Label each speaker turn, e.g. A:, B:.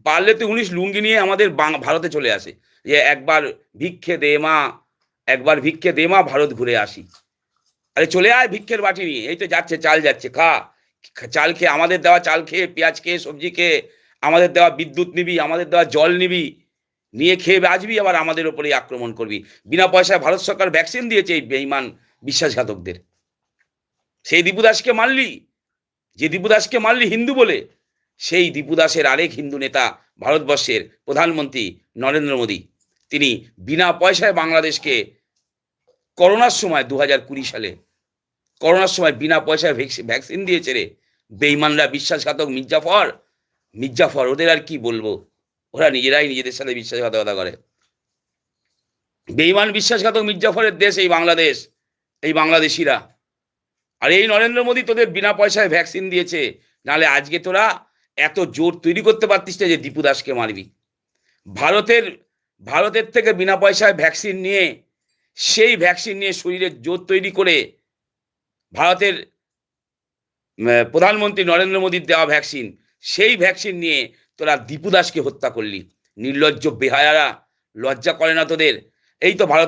A: পারলে তো 19 লুঙ্গি নিয়ে আমাদের ভারতে চলে আসে, যে একবার ভিক্ষে দে মা, একবার ভিক্ষে দে মা, ভারত ঘুরে আসি। আরে চলে আয় ভিক্ষের বাটি নিয়ে, এই তো যাচ্ছে, চাল যাচ্ছে, খা। চাল খেয়ে, আমাদের দেওয়া চাল খেয়ে, পেঁয়াজ খেয়ে, সবজি খেয়ে, আমাদের দেওয়া বিদ্যুৎ নিবি, আমাদের দেওয়া জল নিবি, নিয়ে খেয়ে বাঁচবি, আবার আমাদের ওপরেই আক্রমণ করবি। বিনা পয়সায় ভারত সরকার ভ্যাকসিন দিয়েছে এই বেঈমান বিশ্বাসঘাতকদের। সেই দীপু দাসকে মারলি, যে দীপু দাসকে মারলি হিন্দু বলে, সেই দীপু দাসের আরেক হিন্দু নেতা, ভারতবর্ষের প্রধানমন্ত্রী নরেন্দ্র মোদী, তিনি বিনা পয়সায় বাংলাদেশকে করোনার সময় 2020 সালে করোনার সময় বিনা পয়সায় ভ্যাকসিন দিয়েছে রে। বেঈমানরা, বিশ্বাসঘাতক মির্জাফর, ওদের আর কি বলবো, ওরা নিজেরাই নিজেদের সাথে বিশ্বাসঘাতকতা করে। বেঈমান বিশ্বাসঘাতক মির্জাফরের দেশ এই বাংলাদেশ, এই বাংলাদেশিরা। আর এই নরেন্দ্র মোদী তোদের বিনা পয়সায় ভ্যাকসিন দিয়েছে, নাহলে আজকে তোরা এত জোর তৈরি করতে পারতিস না যে দীপু দাসকে মারবি। ভারতের থেকে বিনা পয়সায় ভ্যাকসিন নিয়ে, সেই ভ্যাকসিন নিয়ে শরীরে জোর তৈরি করে, ভারতের প্রধানমন্ত্রী নরেন্দ্র মোদীর দেওয়া ভ্যাকসিন, সেই ভ্যাকসিন নিয়ে তোরা দীপু দাসকে হত্যা করলি। নির্লজ্জ বেহায়ারা, লজ্জা করে না তোদের? এই তো ভারত